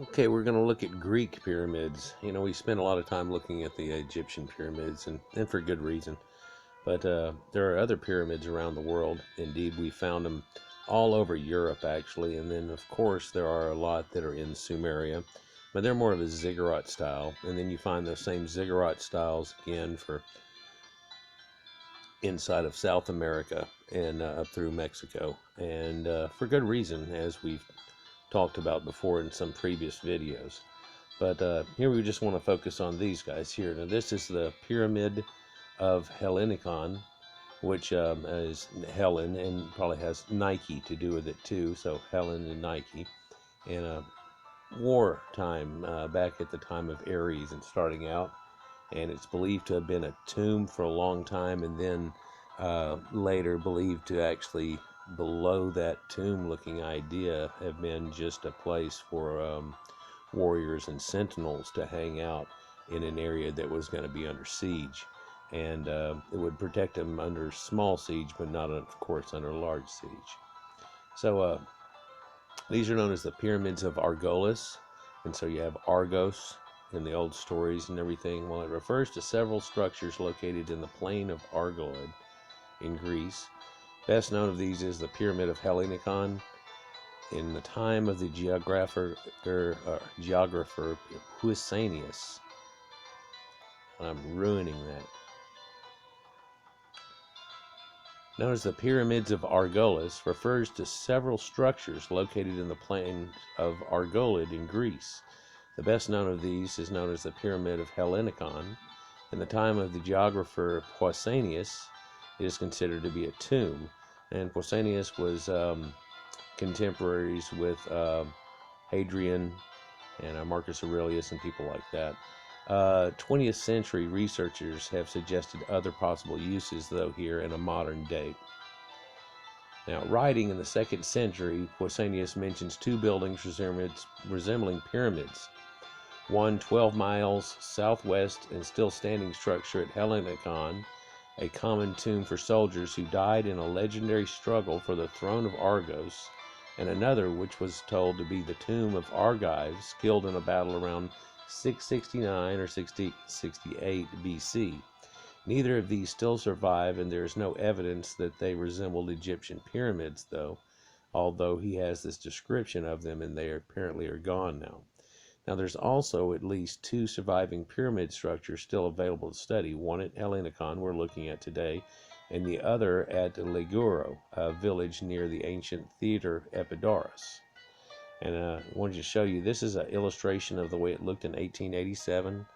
Okay, we're going to look at Greek pyramids. You know, we spent a lot of time looking at the Egyptian pyramids, and for good reason. But there are other pyramids around the world. Indeed, we found them all over Europe, actually. And then, of course, there are a lot that are in Sumeria. But they're more of a ziggurat style. And then you find those same ziggurat styles again for inside of South America and up through Mexico. And for good reason, as we've talked about before in some previous videos. But here we just want to focus on these guys here. Now this is the Pyramid of Hellenikon, which is Helen and probably has Nike to do with it too. So Helen and Nike in a war time back at the time of Ares and starting out. And it's believed to have been a tomb for a long time, and then later believed to actually below that tomb looking idea have been just a place for warriors and sentinels to hang out in an area that was going to be under siege, and it would protect them under small siege, but not of course under large siege. So these are known as the pyramids of Argolis, and so you have Argos in the old stories and everything. Well, it refers to several structures located in the plain of Argolid in Greece. Best known of these is the Pyramid of Hellenikon. In the time of the geographer Pausanias, I'm ruining that. Known as the Pyramids of Argolis, refers to several structures located in the plain of Argolid in Greece. The best known of these is known as the Pyramid of Hellenikon. In the time of the geographer Pausanias, it is considered to be a tomb, and Pausanias was contemporaries with Hadrian and Marcus Aurelius and people like that. 20th century researchers have suggested other possible uses, though, here in a modern day. Now, writing in the 2nd century, Pausanias mentions two buildings resembling pyramids. One 12 miles southwest and still standing structure at Hellenikon, a common tomb for soldiers who died in a legendary struggle for the throne of Argos, and another which was told to be the tomb of Argives killed in a battle around 669 or 668 BC. Neither of these still survive, and there is no evidence that they resembled Egyptian pyramids, although he has this description of them, and they apparently are gone now. Now, there's also at least two surviving pyramid structures still available to study, one at Hellenikon we're looking at today, and the other at Lagoon, a village near the ancient theater Epidaurus. And I wanted to show you, this is an illustration of the way it looked in 1887. I don't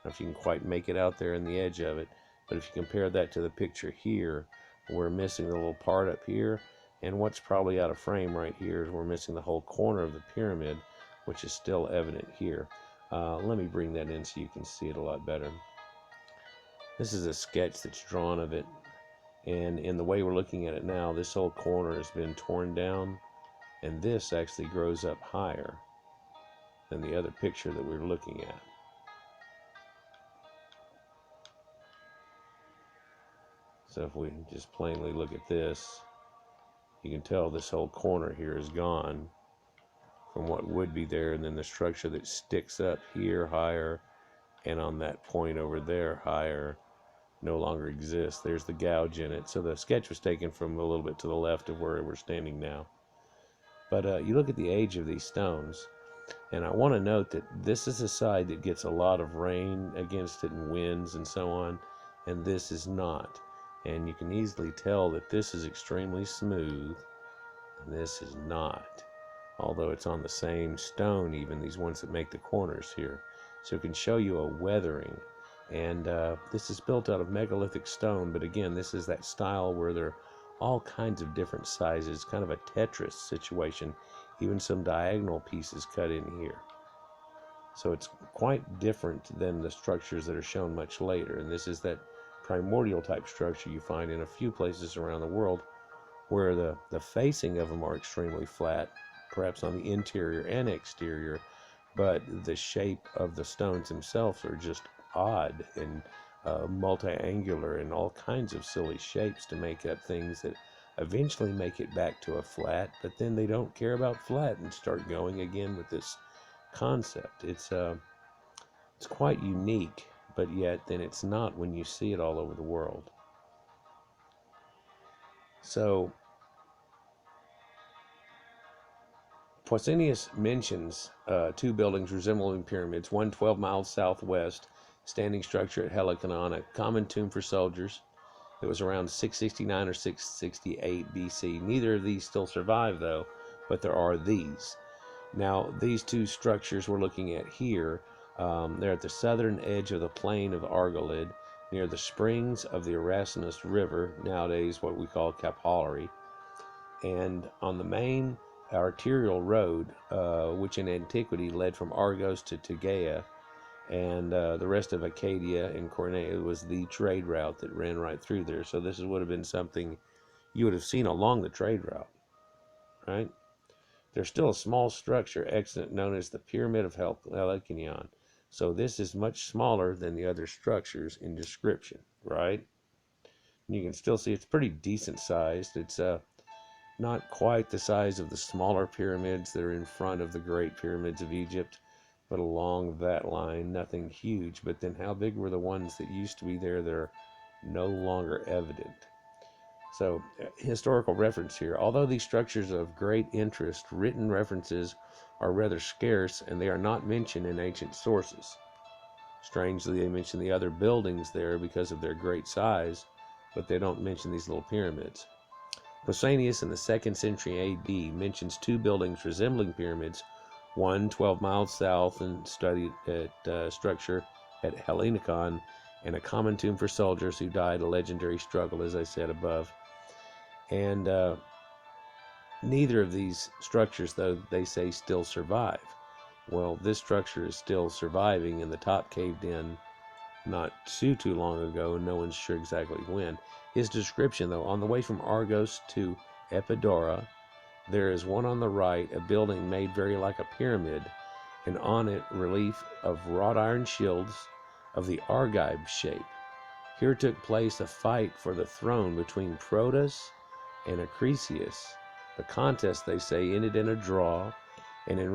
know if you can quite make it out there in the edge of it, but if you compare that to the picture here, we're missing the little part up here, and what's probably out of frame right here is we're missing the whole corner of the pyramid, which is still evident here. Let me bring that in so you can see it a lot better. This is a sketch that's drawn of it, and in the way we're looking at it now, this whole corner has been torn down, and this actually grows up higher than the other picture that we're looking at. So if we just plainly look at this, you can tell this whole corner here is gone from what would be there, and then the structure that sticks up here higher and on that point over there higher no longer exists. There's the gouge in it. So the sketch was taken from a little bit to the left of where we're standing now. But you look at the age of these stones, and I want to note that this is a side that gets a lot of rain against it and winds and so on, and this is not. And you can easily tell that this is extremely smooth and this is not, although it's on the same stone, even these ones that make the corners here. So it can show you a weathering. And this is built out of megalithic stone, but again, this is that style where there are all kinds of different sizes, kind of a Tetris situation, even some diagonal pieces cut in here. So it's quite different than the structures that are shown much later, and this is that primordial type structure you find in a few places around the world where the facing of them are extremely flat, perhaps on the interior and exterior, but the shape of the stones themselves are just odd and multi-angular and all kinds of silly shapes to make up things that eventually make it back to a flat, but then they don't care about flat and start going again with this concept. It's quite unique, but yet then it's not when you see it all over the world. So Pausanias mentions two buildings resembling pyramids, one 12 miles southwest, standing structure at Hellenikon, a common tomb for soldiers. It was around 669 or 668 BC. Neither of these still survive, though, but there are these. Now, these two structures we're looking at here, they're at the southern edge of the plain of Argolid, near the springs of the Erasmus River, nowadays what we call capillary, and on the main arterial road, which in antiquity led from Argos to Tegea, and the rest of Acadia and Cornea was the trade route that ran right through there. So this would have been something you would have seen along the trade route, right? There's still a small structure extant known as the Pyramid of Hellenikon. So this is much smaller than the other structures in description, right? And you can still see it's pretty decent sized. It's not quite the size of the smaller pyramids that are in front of the great pyramids of Egypt, but along that line, nothing huge. But then how big were the ones that used to be there that are no longer evident? So, historical reference here. Although these structures are of great interest, written references are rather scarce and they are not mentioned in ancient sources. Strangely, they mention the other buildings there because of their great size, but they don't mention these little pyramids. Pausanias in the 2nd century AD mentions two buildings resembling pyramids, one 12 miles south and studied at structure at Hellenikon, and a common tomb for soldiers who died a legendary struggle, as I said above. And neither of these structures, though, they say still survive. Well, this structure is still surviving, and the top caved in not too long ago. No one's sure exactly when. His description, though, on the way from Argos to Epidora, there is one on the right, a building made very like a pyramid, and on it relief of wrought iron shields of the Argive shape. Here took place a fight for the throne between Protus and Acrisius. The contest, they say, ended in a draw, and in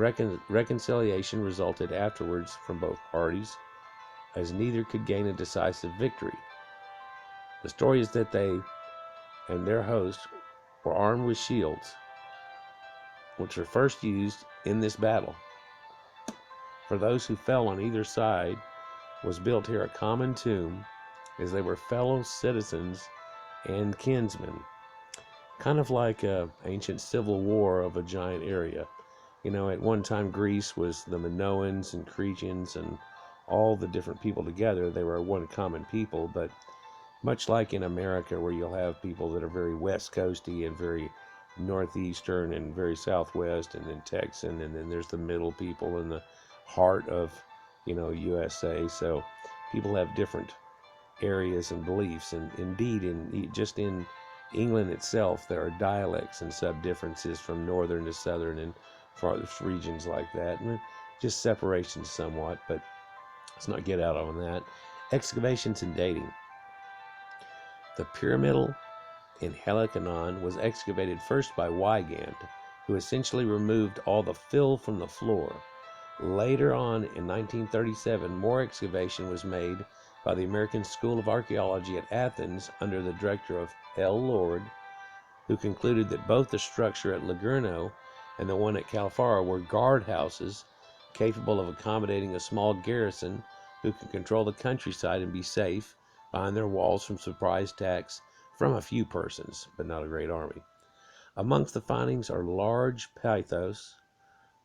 reconciliation resulted afterwards from both parties, as neither could gain a decisive victory. The story is that they and their host were armed with shields, which were first used in this battle. For those who fell on either side was built here a common tomb, as they were fellow citizens and kinsmen. Kind of like an ancient civil war of a giant area. You know, at one time Greece was the Minoans and Cretians and all the different people together. They were one common people, but much like in America, where you'll have people that are very west coasty and very northeastern and very southwest, and then Texan, and then there's the middle people in the heart of, USA. So people have different areas and beliefs, and indeed, just in England itself, there are dialects and sub-differences from northern to southern and farthest regions like that, and just separations somewhat, but let's not get out on that. Excavations and dating. The Pyramid in Hellenikon was excavated first by Wygand, who essentially removed all the fill from the floor. Later on, in 1937, more excavation was made by the American School of Archaeology at Athens under the director of L. Lord, who concluded that both the structure at Lagoon and the one at Calfara were guardhouses capable of accommodating a small garrison who could control the countryside and be safe behind their walls from surprise attacks from a few persons, but not a great army. Amongst the findings are large pathos,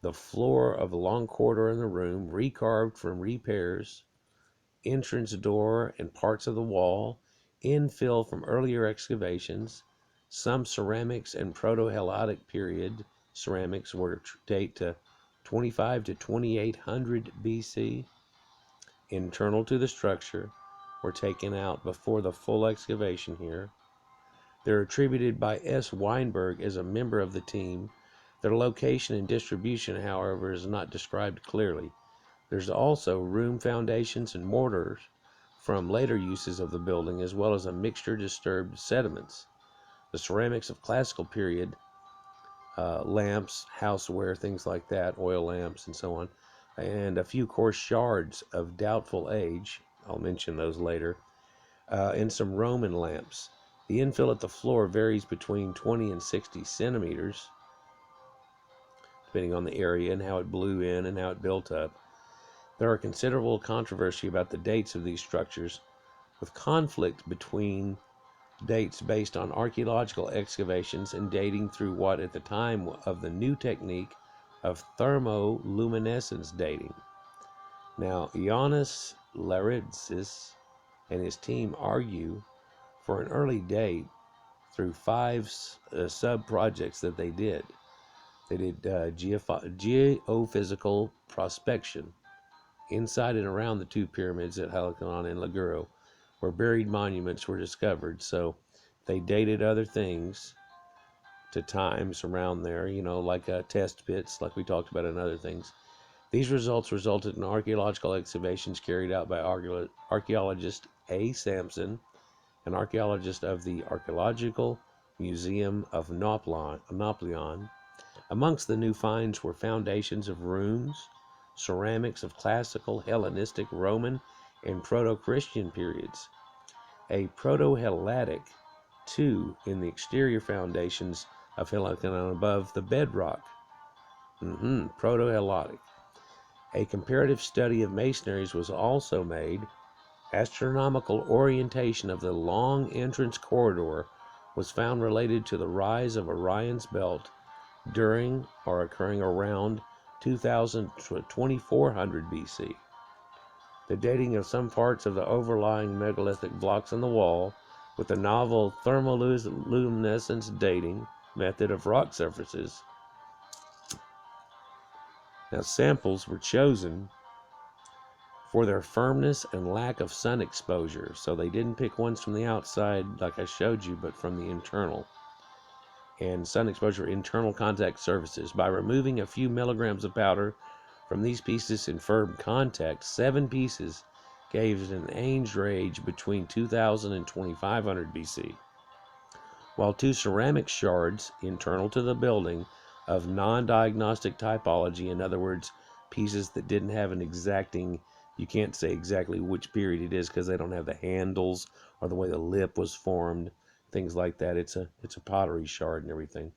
the floor of a long corridor in the room, recarved from repairs, entrance door and parts of the wall, infill from earlier excavations, some ceramics and Proto-Helladic period ceramics were date to 25 to 2800 BC. Internal to the structure were taken out before the full excavation here. They're attributed by S. Weinberg as a member of the team. Their location and distribution, however, is not described clearly. There's also room foundations and mortars from later uses of the building, as well as a mixture of disturbed sediments. The ceramics of classical period, lamps, houseware, things like that, oil lamps, and so on, and a few coarse shards of doubtful age. I'll mention those later. And some Roman lamps. The infill at the floor varies between 20 and 60 centimeters, depending on the area and how it blew in and how it built up. There are considerable controversy about the dates of these structures, with conflict between dates based on archaeological excavations and dating through what at the time of the new technique of thermoluminescence dating. Now, Ioannis Laridis and his team argue for an early date through 5 sub-projects that they did. They did geophysical prospection inside and around the 2 pyramids at Hellenikon and Lagoon, where buried monuments were discovered. So they dated other things to times around there, like test pits, like we talked about in other things. These results resulted in archaeological excavations carried out by archaeologist A. Sampson, an archaeologist of the Archaeological Museum of Nauplion. Amongst the new finds were foundations of rooms, ceramics of classical, Hellenistic, Roman, and Proto-Christian periods, a Proto-Helladic, too, in the exterior foundations of Hellenikon above the bedrock. Proto-Helladic. A comparative study of masonries was also made. Astronomical orientation of the long entrance corridor was found related to the rise of Orion's belt during or occurring around 2000 to 2400 BC. The dating of some parts of the overlying megalithic blocks on the wall with the novel thermoluminescence dating method of rock surfaces. Now, samples were chosen for their firmness and lack of sun exposure. So they didn't pick ones from the outside like I showed you, but from the internal. And sun exposure internal contact surfaces. By removing a few milligrams of powder from these pieces in firm contact, 7 pieces gave an age range between 2000 and 2500 BC, while 2 ceramic shards internal to the building of non-diagnostic typology, in other words, pieces that didn't have an exacting, you can't say exactly which period it is because they don't have the handles or the way the lip was formed, things like that. It's a pottery shard and everything.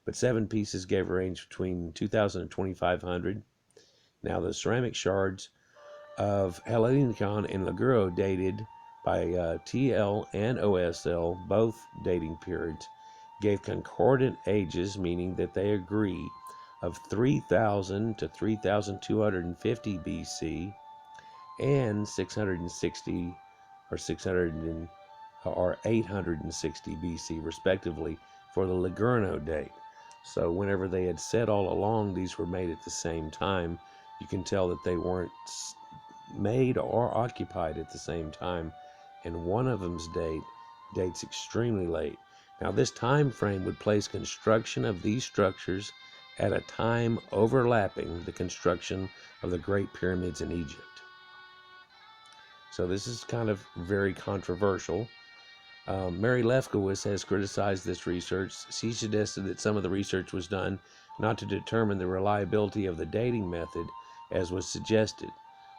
But 7 pieces gave a range between 2000 and 2500. Now the ceramic shards of Hellenikon and Lagoon dated by TL and OSL, both dating periods, gave concordant ages, meaning that they agree, of 3000 to 3250 BC and 660 or 600 or 860 BC, respectively, for the Lagoon date. So whenever they had said all along these were made at the same time, you can tell that they weren't made or occupied at the same time, and one of them's dates extremely late. Now, this time frame would place construction of these structures at a time overlapping the construction of the Great Pyramids in Egypt. So this is kind of very controversial. Mary Lefkowitz has criticized this research. She suggested that some of the research was done not to determine the reliability of the dating method, as was suggested,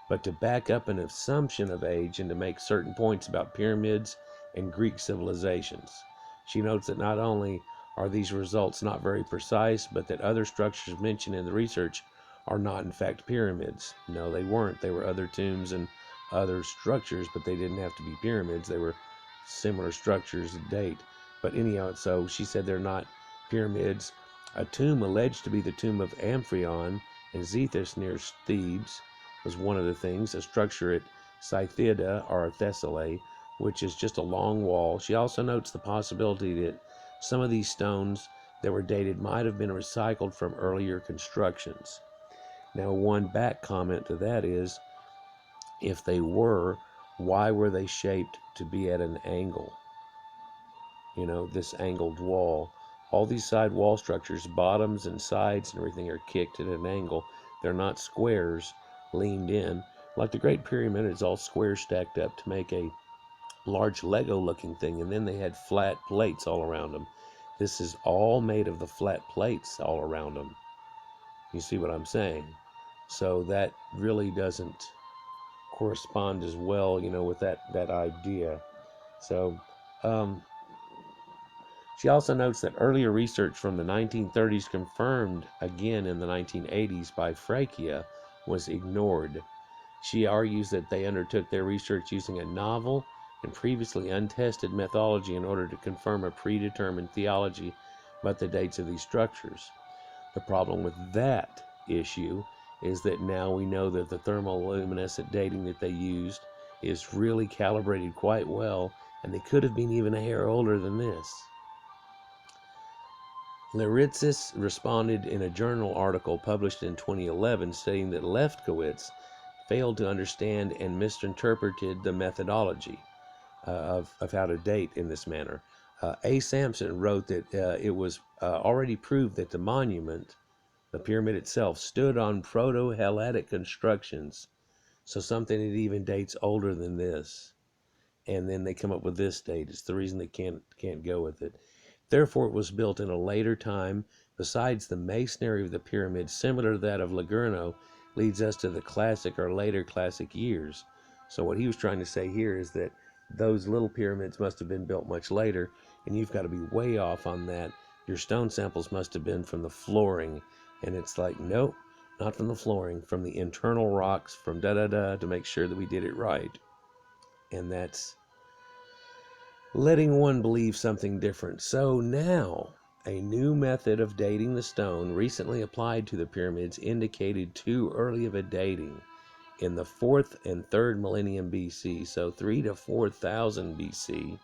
but to back up an assumption of age and to make certain points about pyramids and Greek civilizations. She notes that not only are these results not very precise, but that other structures mentioned in the research are not in fact pyramids. No, they weren't. They were other tombs and other structures, but they didn't have to be pyramids. They were similar structures to date. But anyhow, so she said they're not pyramids. A tomb alleged to be the tomb of Amphion and Zethus near Thebes was one of the things. A structure at Scythida or Thessaly, which is just a long wall. She also notes the possibility that some of these stones that were dated might have been recycled from earlier constructions. Now, one back comment to that is, if they were, why were they shaped to be at an angle? This angled wall. All these side wall structures, bottoms and sides and everything, are kicked at an angle. They're not squares leaned in. Like the Great Pyramid, it's all squares stacked up to make a large Lego looking thing, and then they had flat plates all around them. This is all made of the flat plates all around them. You see what I'm saying? So that really doesn't correspond as well, with that idea. So um, she also notes that earlier research from the 1930s confirmed again in the 1980s by Frakia was ignored. She argues that they undertook their research using a novel and previously untested methodology in order to confirm a predetermined theology about the dates of these structures. The problem with that issue is that now we know that the thermoluminescent dating that they used is really calibrated quite well, and they could have been even a hair older than this. Leritzis responded in a journal article published in 2011 stating that Lefkowitz failed to understand and misinterpreted the methodology of how to date in this manner. A. Sampson wrote that it was already proved that the monument, the pyramid itself, stood on Proto-Helletic constructions, so something that even dates older than this. And then they come up with this date. It's the reason they can't go with it. Therefore, it was built in a later time. Besides, the masonry of the pyramid, similar to that of Lagoon, leads us to the classic or later classic years. So what he was trying to say here is that those little pyramids must have been built much later, and you've got to be way off on that. Your stone samples must have been from the flooring, and it's like, nope, not from the flooring, from the internal rocks, from da-da-da, to make sure that we did it right. And that's letting one believe something different. So now, a new method of dating the stone recently applied to the pyramids indicated too early of a dating in the 4th and 3rd millennium BC, so 3 to 4,000 BC,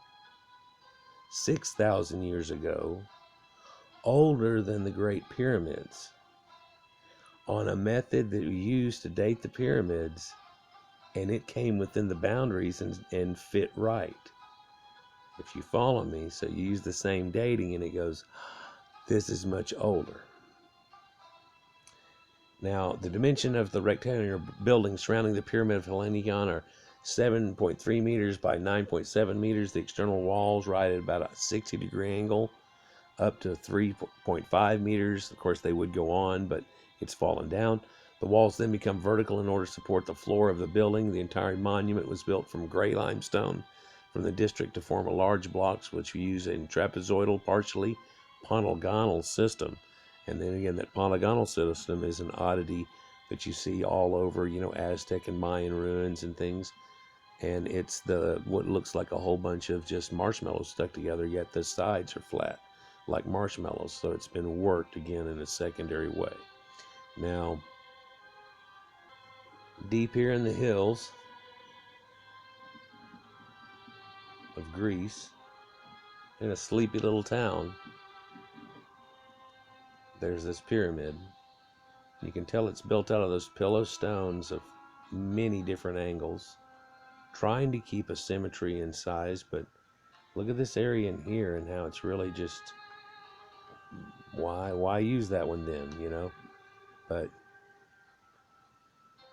6,000 years ago, older than the Great Pyramids, on a method that we used to date the pyramids, and it came within the boundaries and fit right. If you follow me, so you use the same dating and it goes, this is much older. Now, the dimension of the rectangular building surrounding the Pyramid of Hellenikon are 7.3 meters by 9.7 meters. The external walls right at about a 60-degree angle, up to 3.5 meters. Of course, they would go on, but it's fallen down. The walls then become vertical in order to support the floor of the building. The entire monument was built from gray limestone from the district to form a large blocks which we use in trapezoidal, partially polygonal system. And then again, that polygonal system is an oddity that you see all over, Aztec and Mayan ruins and things. And it's what looks like a whole bunch of just marshmallows stuck together, yet the sides are flat like marshmallows. So it's been worked again in a secondary way. Now, deep here in the hills of Greece, in a sleepy little town, there's this pyramid. You can tell it's built out of those pillow stones of many different angles, trying to keep a symmetry in size. But look at this area in here and how it's really just, why use that one then, But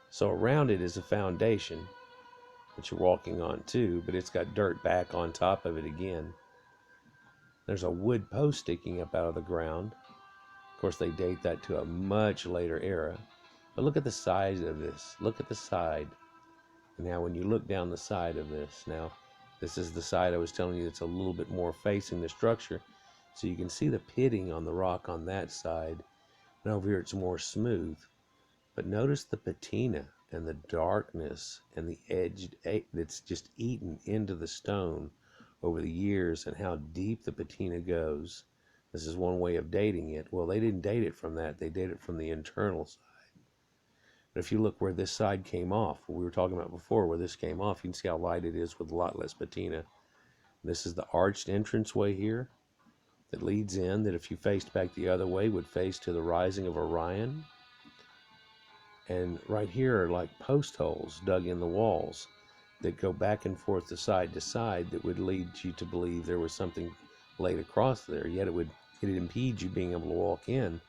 so around it is a foundation that you're walking on too, but it's got dirt back on top of it again. There's a wood post sticking up out of the ground. Of course, they date that to a much later era. But look at the size of this. Look at the side. Now, when you look down the side of this, now, this is the side I was telling you that's a little bit more facing the structure. So you can see the pitting on the rock on that side. And over here, it's more smooth. But notice the patina and the darkness and the edge that's just eaten into the stone over the years and how deep the patina goes. This is one way of dating it. Well, they didn't date it from that. They dated it from the internal side. But if you look where this side came off, what we were talking about before, where this came off, you can see how light it is with a lot less patina. This is the arched entranceway here that leads in, that if you faced back the other way would face to the rising of Orion. And right here are like post holes dug in the walls that go back and forth to side that would lead you to believe there was something laid across there. Yet it impede you being able to walk in.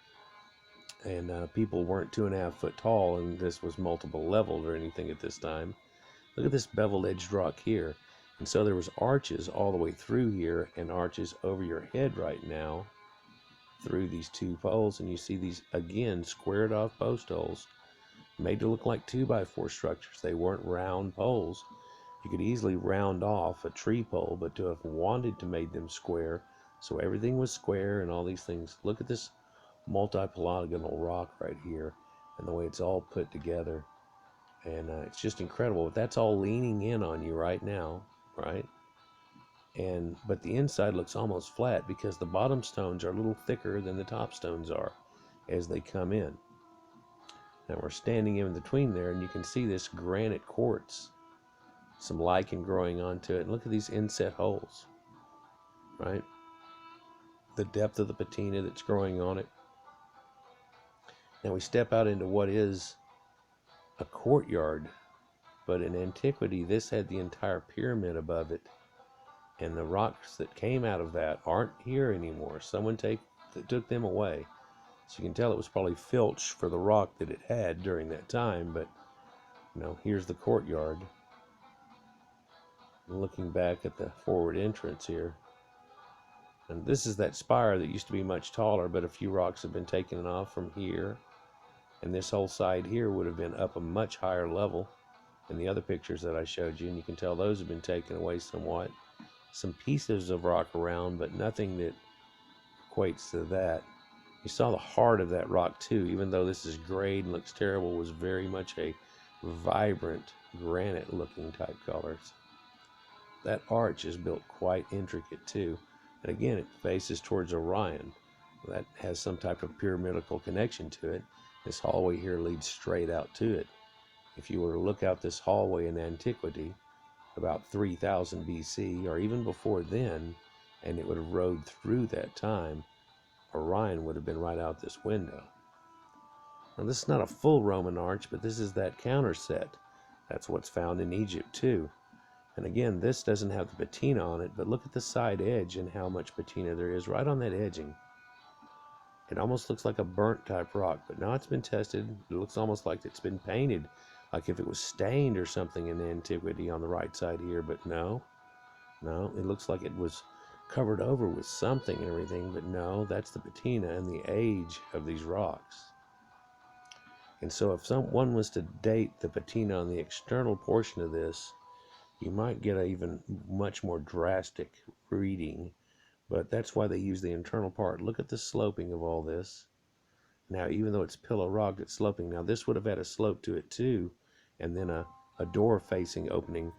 And people weren't 2.5 foot tall, and this was multiple leveled or anything at this time. Look at this beveled edged rock here. And so there was arches all the way through here and arches over your head right now through these two poles. And you see these, again, squared off post holes made to look like 2x4 structures. They weren't round poles. You could easily round off a tree pole, but to have wanted to make them square, so everything was square and all these things. Look at this multi-polygonal rock right here and the way it's all put together. And it's just incredible. But that's all leaning in on you right now, right? But the inside looks almost flat because the bottom stones are a little thicker than the top stones are as they come in. Now we're standing in between there, and you can see this granite quartz, some lichen growing onto it. And look at these inset holes, right? The depth of the patina that's growing on it. Now we step out into what is a courtyard, but in antiquity this had the entire pyramid above it, and the rocks that came out of that aren't here anymore. Someone took them away. So you can tell it was probably filch for the rock that it had during that time. But here's the courtyard. Looking back at the forward entrance here, and this is that spire that used to be much taller, but a few rocks have been taken off from here, and this whole side here would have been up a much higher level than the other pictures that I showed you, and you can tell those have been taken away somewhat. Some pieces of rock around, but nothing that equates to that. You saw the heart of that rock too, even though this is grayed and looks terrible, was very much a vibrant granite looking type colors. That arch is built quite intricate too, and again it faces towards Orion. That has some type of pyramidical connection to it. This hallway here leads straight out to it. If you were to look out this hallway in antiquity, about 3000 BC or even before then, and it would have rode through that time, Orion would have been right out this window. Now this is not a full Roman arch, but this is that counter set. That's what's found in Egypt too. And again, this doesn't have the patina on it, but look at the side edge and how much patina there is right on that edging. It almost looks like a burnt type rock, but now it's been tested. It looks almost like it's been painted, like if it was stained or something in antiquity on the right side here, but no, it looks like it was covered over with something and everything, but no, that's the patina and the age of these rocks. And so if someone was to date the patina on the external portion of this, you might get an even much more drastic reading, but that's why they use the internal part. Look at the sloping of all this. Now, even though it's pillow rock, it's sloping. Now, this would have had a slope to it too, and then a door facing opening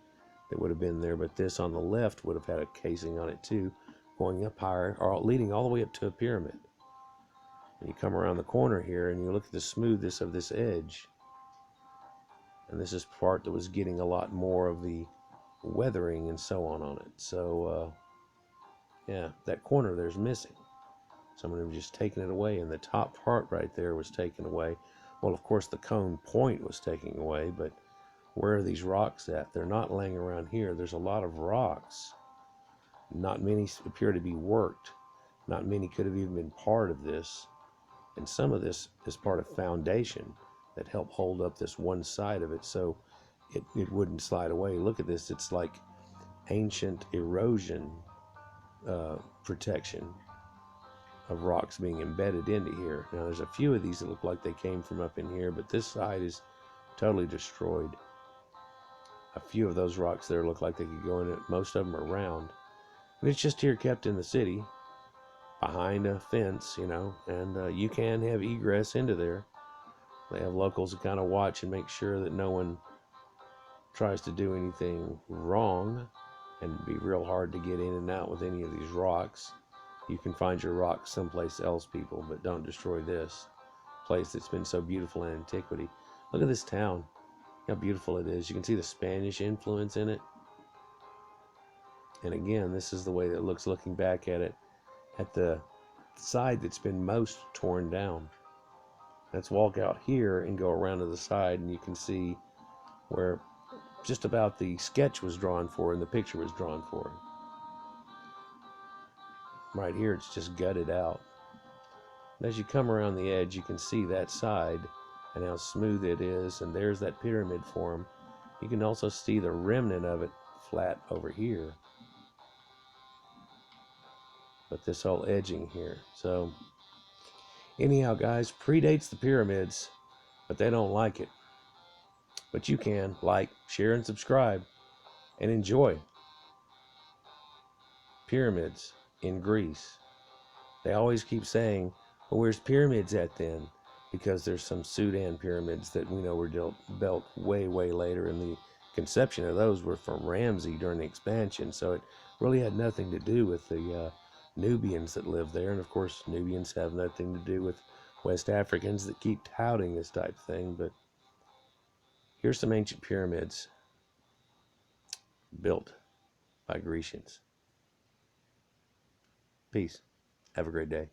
that would have been there, but this on the left would have had a casing on it too, going up higher, or leading all the way up to a pyramid. And you come around the corner here and you look at the smoothness of this edge, and this is part that was getting a lot more of the weathering and so on it. So yeah, that corner there's missing. Someone had just taken it away, and the top part right there was taken away. Well, of course the cone point was taken away, but where are these rocks at? They're not laying around here. There's a lot of rocks. Not many appear to be worked. Not many could have even been part of this. And some of this is part of foundation that help hold up this one side of it so it wouldn't slide away. Look at this. It's like ancient erosion protection of rocks being embedded into here. Now there's a few of these that look like they came from up in here, but this side is totally destroyed. A few of those rocks there look like they could go in it. Most of them are round. And it's just here kept in the city behind a fence, and you can have egress into there. They have locals that kind of watch and make sure that no one tries to do anything wrong, and it'd be real hard to get in and out with any of these rocks. You can find your rocks someplace else, people, but don't destroy this place that's been so beautiful in antiquity. Look at this town, how beautiful it is. You can see the Spanish influence in it. And again, this is the way that it looks looking back at it, at the side that's been most torn down. Let's walk out here and go around to the side, and you can see where just about the sketch was drawn for and the picture was drawn for. Right here, it's just gutted out. And as you come around the edge, you can see that side and how smooth it is, and there's that pyramid form. You can also see the remnant of it flat over here. But this whole edging here. So anyhow, guys, predates the pyramids, but they don't like it. But you can like, share, and subscribe and enjoy pyramids in Greece. They always keep saying, well, where's pyramids at then? Because there's some Sudan pyramids that we know were built way, way later, and the conception of those were from Ramsey during the expansion. So it really had nothing to do with the Nubians that lived there. And of course, Nubians have nothing to do with West Africans that keep touting this type of thing. But here's some ancient pyramids built by Grecians. Peace. Have a great day.